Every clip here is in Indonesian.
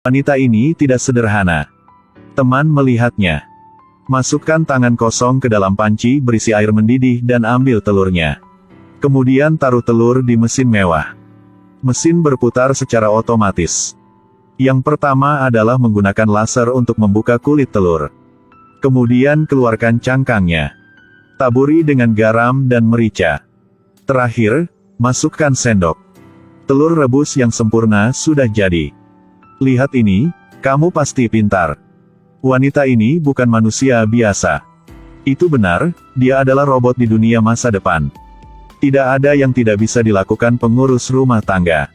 Wanita ini tidak sederhana. Teman melihatnya. Masukkan tangan kosong ke dalam panci berisi air mendidih dan ambil telurnya. Kemudian taruh telur di mesin mewah. Mesin berputar secara otomatis. Yang pertama adalah menggunakan laser untuk membuka kulit telur. Kemudian keluarkan cangkangnya. Taburi dengan garam dan merica. Terakhir, masukkan sendok. Telur rebus yang sempurna sudah jadi. Lihat ini, kamu pasti pintar. Wanita ini bukan manusia biasa. Itu benar, dia adalah robot di dunia masa depan. Tidak ada yang tidak bisa dilakukan pengurus rumah tangga.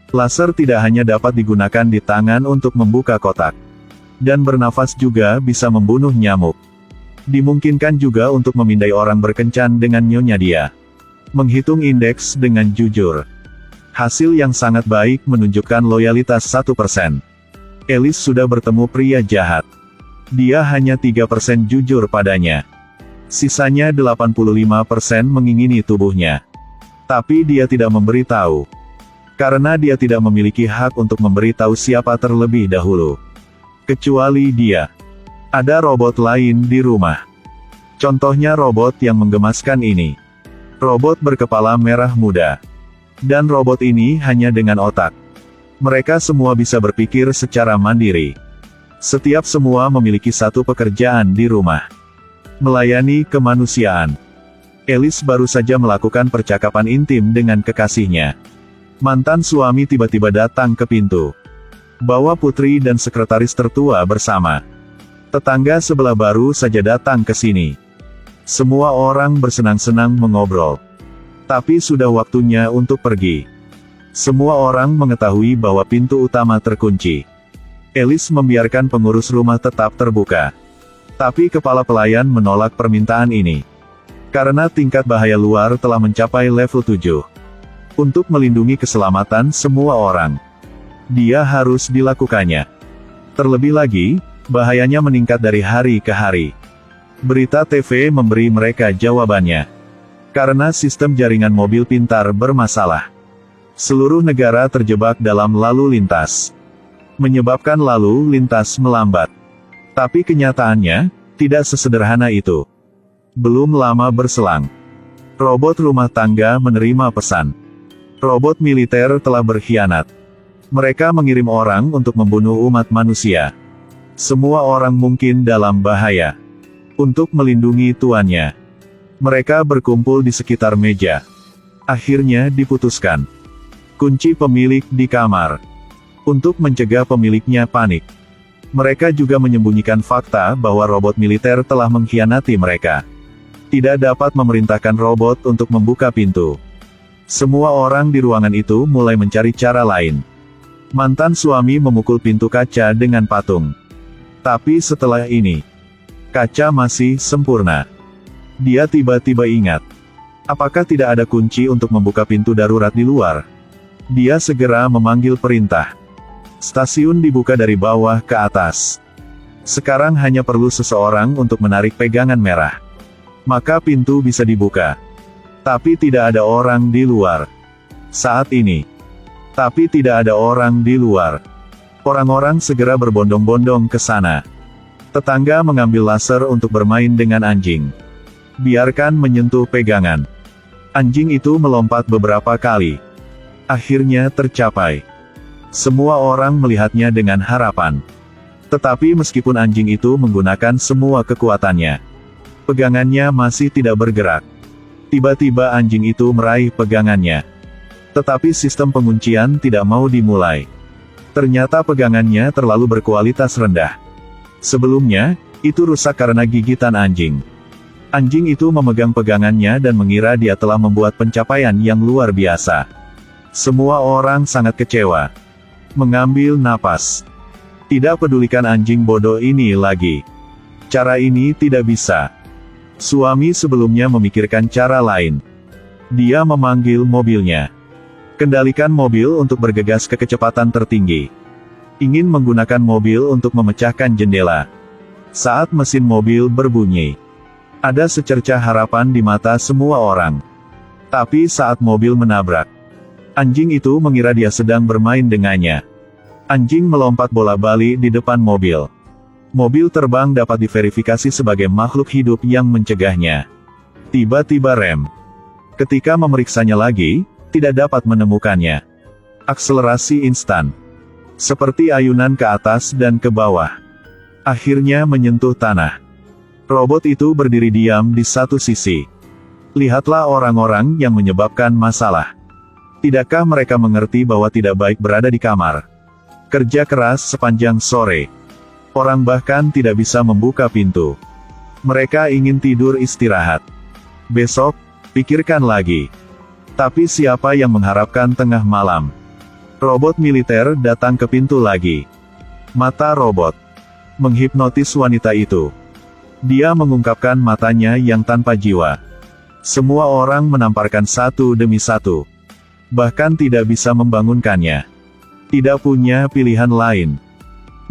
Laser tidak hanya dapat digunakan di tangan untuk membuka kotak. Dan bernafas juga bisa membunuh nyamuk. Dimungkinkan juga untuk memindai orang berkencan dengan nyonya dia. Menghitung indeks dengan jujur. Hasil yang sangat baik menunjukkan loyalitas 1%. Alice sudah bertemu pria jahat. Dia hanya 3% jujur padanya. Sisanya 85% mengingini tubuhnya. Tapi dia tidak memberitahu. Karena dia tidak memiliki hak untuk memberitahu siapa terlebih dahulu. Kecuali dia. Ada robot lain di rumah. Contohnya robot yang menggemaskan ini. Robot berkepala merah muda. Dan robot ini hanya dengan otak. Mereka semua bisa berpikir secara mandiri. Setiap semua memiliki satu pekerjaan di rumah. Melayani kemanusiaan. Alice baru saja melakukan percakapan intim dengan kekasihnya. Mantan suami tiba-tiba datang ke pintu. Bawa putri dan sekretaris tertua bersama. Tetangga sebelah baru saja datang ke sini. Semua orang bersenang-senang mengobrol. Tapi sudah waktunya untuk pergi. Semua orang mengetahui bahwa pintu utama terkunci. Alice membiarkan pengurus rumah tetap terbuka. Tapi kepala pelayan menolak permintaan ini. Karena tingkat bahaya luar telah mencapai level 7. Untuk melindungi keselamatan semua orang. Dia harus dilakukannya. Terlebih lagi, bahayanya meningkat dari hari ke hari. Berita TV memberi mereka jawabannya. Karena sistem jaringan mobil pintar bermasalah. Seluruh negara terjebak dalam lalu lintas. Menyebabkan lalu lintas melambat. Tapi kenyataannya, tidak sesederhana itu. Belum lama berselang. Robot rumah tangga menerima pesan. Robot militer telah berkhianat. Mereka mengirim orang untuk membunuh umat manusia. Semua orang mungkin dalam bahaya. Untuk melindungi tuannya. Mereka berkumpul di sekitar meja. Akhirnya diputuskan. Kunci pemilik di kamar. Untuk mencegah pemiliknya panik. Mereka juga menyembunyikan fakta bahwa robot militer telah mengkhianati mereka. Tidak dapat memerintahkan robot untuk membuka pintu. Semua orang di ruangan itu mulai mencari cara lain. Mantan suami memukul pintu kaca dengan patung. Tapi setelah ini, kaca masih sempurna. Dia tiba-tiba ingat. Apakah tidak ada kunci untuk membuka pintu darurat di luar? Dia segera memanggil perintah. Stasiun dibuka dari bawah ke atas. Sekarang hanya perlu seseorang untuk menarik pegangan merah. Maka pintu bisa dibuka. Tapi tidak ada orang di luar. Saat ini. Tapi tidak ada orang di luar. Orang-orang segera berbondong-bondong ke sana. Tetangga mengambil laser untuk bermain dengan anjing. Biarkan menyentuh pegangan. Anjing itu melompat beberapa kali. Akhirnya tercapai. Semua orang melihatnya dengan harapan. Tetapi meskipun anjing itu menggunakan semua kekuatannya, pegangannya masih tidak bergerak. Tiba-tiba anjing itu meraih pegangannya. Tetapi sistem penguncian tidak mau dimulai. Ternyata pegangannya terlalu berkualitas rendah. Sebelumnya, itu rusak karena gigitan anjing. Anjing itu memegang pegangannya dan mengira dia telah membuat pencapaian yang luar biasa. Semua orang sangat kecewa. Mengambil napas. Tidak pedulikan anjing bodoh ini lagi. Cara ini tidak bisa. Suami sebelumnya memikirkan cara lain. Dia memanggil mobilnya. Kendalikan mobil untuk bergegas ke kecepatan tertinggi. Ingin menggunakan mobil untuk memecahkan jendela. Saat mesin mobil berbunyi, ada secercah harapan di mata semua orang. Tapi saat mobil menabrak, anjing itu mengira dia sedang bermain dengannya. Anjing melompat bola-balik di depan mobil. Mobil terbang dapat diverifikasi sebagai makhluk hidup yang mencegahnya. Tiba-tiba rem. Ketika memeriksanya lagi, tidak dapat menemukannya. Akselerasi instan. Seperti ayunan ke atas dan ke bawah. Akhirnya menyentuh tanah. Robot itu berdiri diam di satu sisi. Lihatlah orang-orang yang menyebabkan masalah. Tidakkah mereka mengerti bahwa tidak baik berada di kamar? Kerja keras sepanjang sore. Orang bahkan tidak bisa membuka pintu. Mereka ingin tidur istirahat. Besok, pikirkan lagi. Tapi siapa yang mengharapkan tengah malam? Robot militer datang ke pintu lagi. Mata robot menghipnotis wanita itu. Dia mengungkapkan matanya yang tanpa jiwa. Semua orang menamparkan satu demi satu. Bahkan tidak bisa membangunkannya. Tidak punya pilihan lain.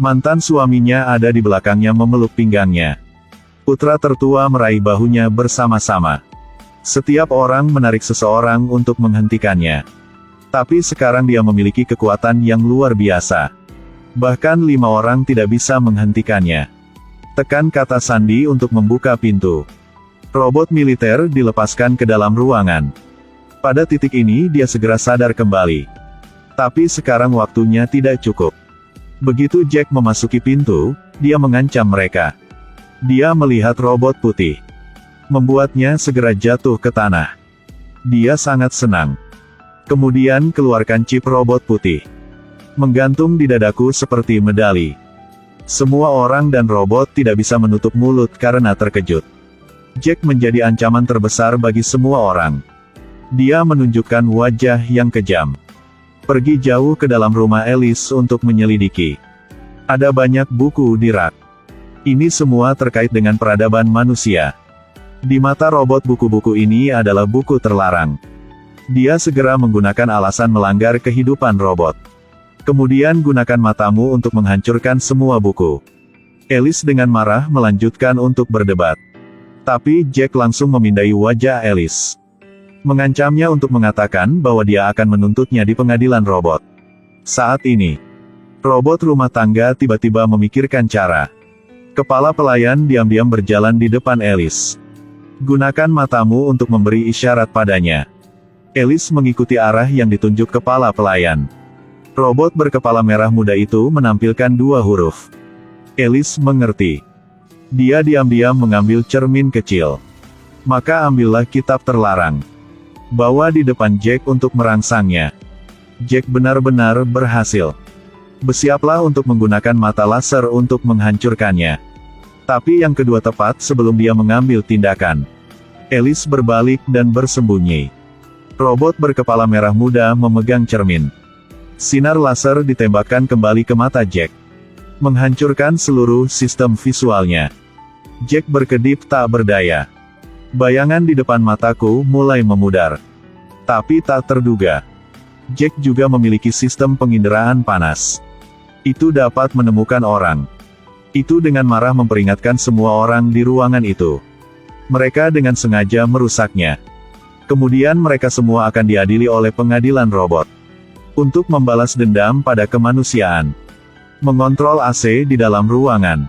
Mantan suaminya ada di belakangnya memeluk pinggangnya. Putra tertua meraih bahunya bersama-sama. Setiap orang menarik seseorang untuk menghentikannya. Tapi sekarang dia memiliki kekuatan yang luar biasa. Bahkan 5 orang tidak bisa menghentikannya. Tekan kata sandi untuk membuka pintu. Robot militer dilepaskan ke dalam ruangan. Pada titik ini dia segera sadar kembali. Tapi sekarang waktunya tidak cukup. Begitu Jack memasuki pintu, dia mengancam mereka. Dia melihat robot putih. Membuatnya segera jatuh ke tanah. Dia sangat senang. Kemudian keluarkan chip robot putih. Menggantung di dadaku seperti medali. Semua orang dan robot tidak bisa menutup mulut karena terkejut. Jack menjadi ancaman terbesar bagi semua orang. Dia menunjukkan wajah yang kejam. Pergi jauh ke dalam rumah Alice untuk menyelidiki. Ada banyak buku di rak. Ini semua terkait dengan peradaban manusia. Di mata robot buku-buku ini adalah buku terlarang. Dia segera menggunakan alasan melanggar kehidupan robot. Kemudian gunakan matamu untuk menghancurkan semua buku. Alice dengan marah melanjutkan untuk berdebat. Tapi Jack langsung memindai wajah Alice. Mengancamnya untuk mengatakan bahwa dia akan menuntutnya di pengadilan robot. Saat ini, robot rumah tangga tiba-tiba memikirkan cara. Kepala pelayan diam-diam berjalan di depan Alice. Gunakan matamu untuk memberi isyarat padanya. Alice mengikuti arah yang ditunjuk kepala pelayan. Robot berkepala merah muda itu menampilkan 2 huruf. Alice mengerti. Dia diam-diam mengambil cermin kecil. Maka ambillah kitab terlarang. Bawa di depan Jack untuk merangsangnya. Jack benar-benar berhasil. Bersiaplah untuk menggunakan mata laser untuk menghancurkannya. Tapi yang kedua tepat sebelum dia mengambil tindakan. Alice berbalik dan bersembunyi. Robot berkepala merah muda memegang cermin. Sinar laser ditembakkan kembali ke mata Jack. Menghancurkan seluruh sistem visualnya. Jack berkedip tak berdaya. Bayangan di depan mataku mulai memudar. Tapi tak terduga. Jack juga memiliki sistem penginderaan panas. Itu dapat menemukan orang. Itu dengan marah memperingatkan semua orang di ruangan itu. Mereka dengan sengaja merusaknya. Kemudian mereka semua akan diadili oleh pengadilan robot. Untuk membalas dendam pada kemanusiaan. Mengontrol AC di dalam ruangan.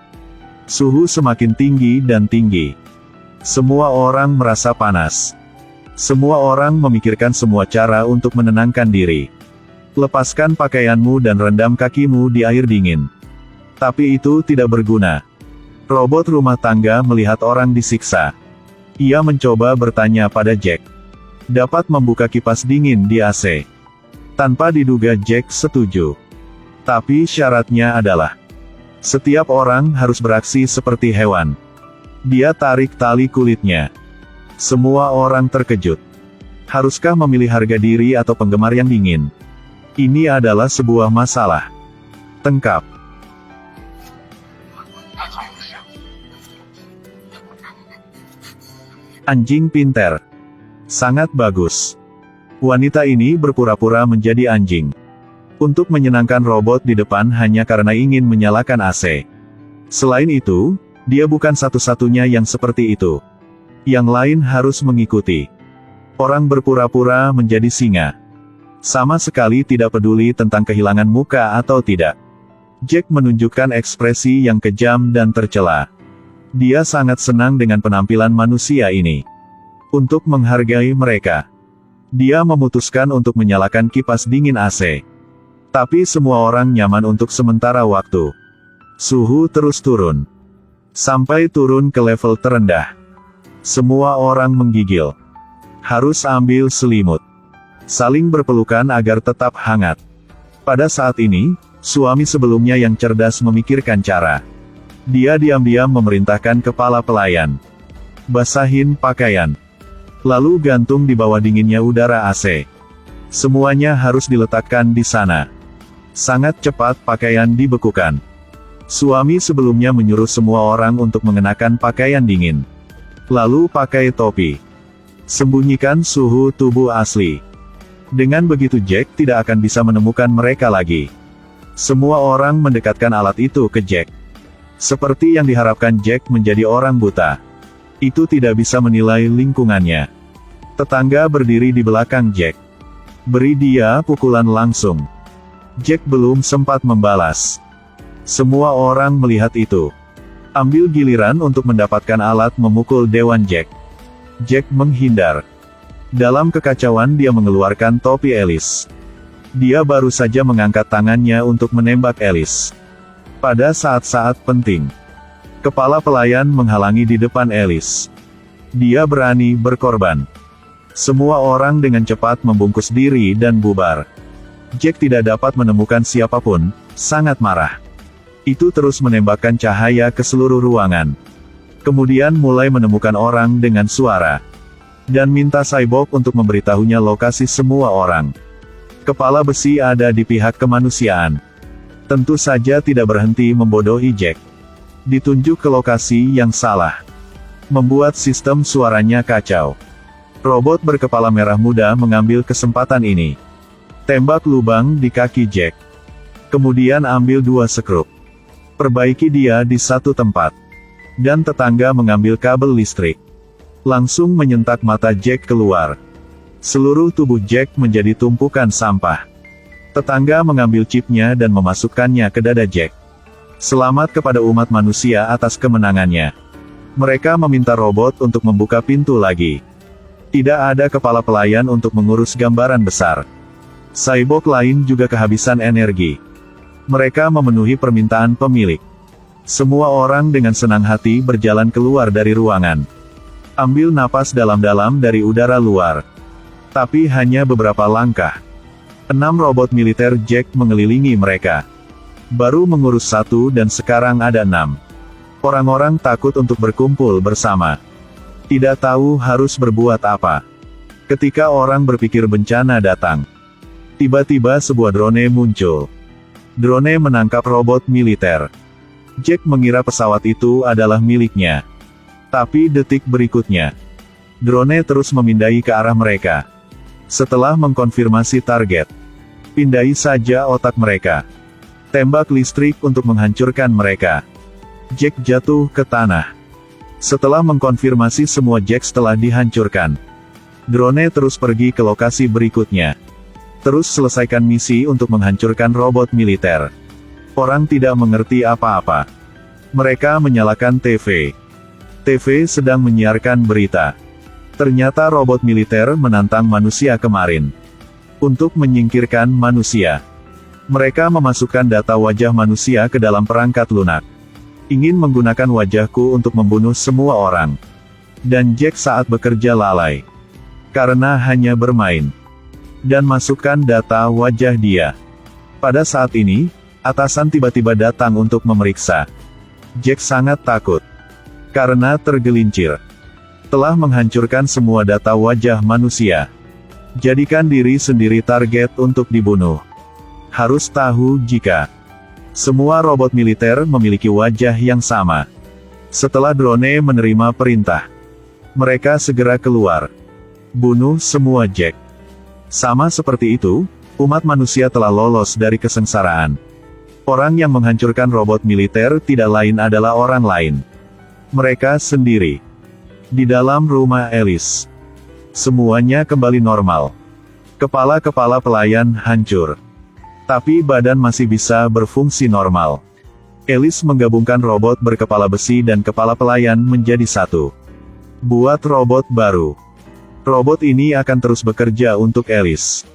Suhu semakin tinggi dan tinggi. Semua orang merasa panas. Semua orang memikirkan semua cara untuk menenangkan diri. Lepaskan pakaianmu dan rendam kakimu di air dingin. Tapi itu tidak berguna. Robot rumah tangga melihat orang disiksa. Ia mencoba bertanya pada Jack. Dapat membuka kipas dingin di AC. Tanpa diduga Jack setuju. Tapi syaratnya adalah setiap orang harus beraksi seperti hewan. Dia tarik tali kulitnya. Semua orang terkejut. Haruskah memilih harga diri atau penggemar yang dingin? Ini adalah sebuah masalah. Tengkap. Anjing pinter. Sangat bagus. Wanita ini berpura-pura menjadi anjing. Untuk menyenangkan robot di depan hanya karena ingin menyalakan AC. Selain itu, dia bukan satu-satunya yang seperti itu. Yang lain harus mengikuti. Orang berpura-pura menjadi singa. Sama sekali tidak peduli tentang kehilangan muka atau tidak. Jack menunjukkan ekspresi yang kejam dan tercela. Dia sangat senang dengan penampilan manusia ini. Untuk menghargai mereka, dia memutuskan untuk menyalakan kipas dingin AC. Tapi semua orang nyaman untuk sementara waktu. Suhu terus turun. Sampai turun ke level terendah. Semua orang menggigil. Harus ambil selimut. Saling berpelukan agar tetap hangat. Pada saat ini, suami sebelumnya yang cerdas memikirkan cara. Dia diam-diam memerintahkan kepala pelayan. Basahin pakaian. Lalu gantung di bawah dinginnya udara AC. Semuanya harus diletakkan di sana. Sangat cepat pakaian dibekukan. Suami sebelumnya menyuruh semua orang untuk mengenakan pakaian dingin. Lalu pakai topi. Sembunyikan suhu tubuh asli. Dengan begitu Jack tidak akan bisa menemukan mereka lagi. Semua orang mendekatkan alat itu ke Jack. Seperti yang diharapkan Jack menjadi orang buta. Itu tidak bisa menilai lingkungannya. Tetangga berdiri di belakang Jack. Beri dia pukulan langsung. Jack belum sempat membalas. Semua orang melihat itu. Ambil giliran untuk mendapatkan alat memukul dewan Jack. Jack menghindar. Dalam kekacauan dia mengeluarkan topi Alice. Dia baru saja mengangkat tangannya untuk menembak Alice. Pada saat-saat penting, kepala pelayan menghalangi di depan Alice. Dia berani berkorban. Semua orang dengan cepat membungkus diri dan bubar. Jack tidak dapat menemukan siapapun, sangat marah. Itu terus menembakkan cahaya ke seluruh ruangan. Kemudian mulai menemukan orang dengan suara. Dan minta Cyborg untuk memberitahunya lokasi semua orang. Kepala besi ada di pihak kemanusiaan. Tentu saja tidak berhenti membodohi Jack. Ditunjuk ke lokasi yang salah. Membuat sistem suaranya kacau. Robot berkepala merah muda mengambil kesempatan ini. Tembak lubang di kaki Jack. Kemudian ambil 2 sekrup. Perbaiki dia di satu tempat. Dan tetangga mengambil kabel listrik. Langsung menyentak mata Jack keluar. Seluruh tubuh Jack menjadi tumpukan sampah. Tetangga mengambil chipnya dan memasukkannya ke dada Jack. Selamat kepada umat manusia atas kemenangannya. Mereka meminta robot untuk membuka pintu lagi. Tidak ada kepala pelayan untuk mengurus gambaran besar. Cyborg lain juga kehabisan energi. Mereka memenuhi permintaan pemilik. Semua orang dengan senang hati berjalan keluar dari ruangan. Ambil napas dalam-dalam dari udara luar. Tapi hanya beberapa langkah. 6 robot militer Jack mengelilingi mereka. Baru mengurus 1 dan sekarang ada 6. Orang-orang takut untuk berkumpul bersama. Tidak tahu harus berbuat apa. Ketika orang berpikir bencana datang. Tiba-tiba sebuah drone muncul. Drone menangkap robot militer. Jack mengira pesawat itu adalah miliknya. Tapi detik berikutnya, drone terus memindai ke arah mereka. Setelah mengkonfirmasi target, pindai saja otak mereka. Tembak listrik untuk menghancurkan mereka. Jack jatuh ke tanah. Setelah mengkonfirmasi semua Jack telah dihancurkan, drone terus pergi ke lokasi berikutnya. Terus selesaikan misi untuk menghancurkan robot militer. Orang tidak mengerti apa-apa. Mereka menyalakan TV. TV sedang menyiarkan berita. Ternyata robot militer menantang manusia kemarin. Untuk menyingkirkan manusia. Mereka memasukkan data wajah manusia ke dalam perangkat lunak. Ingin menggunakan wajahku untuk membunuh semua orang. Dan Jack saat bekerja lalai. Karena hanya bermain. Dan masukkan data wajah dia. Pada saat ini, atasan tiba-tiba datang untuk memeriksa. Jack sangat takut. Karena tergelincir. Telah menghancurkan semua data wajah manusia. Jadikan diri sendiri target untuk dibunuh. Harus tahu jika semua robot militer memiliki wajah yang sama. Setelah drone menerima perintah, mereka segera keluar. Bunuh semua Jack. Sama seperti itu, umat manusia telah lolos dari kesengsaraan. Orang yang menghancurkan robot militer tidak lain adalah orang lain. Mereka sendiri. Di dalam rumah Alice. Semuanya kembali normal. Kepala-kepala pelayan hancur. Tapi badan masih bisa berfungsi normal. Alice menggabungkan robot berkepala besi dan kepala pelayan menjadi satu. Buat robot baru. Robot ini akan terus bekerja untuk Alice.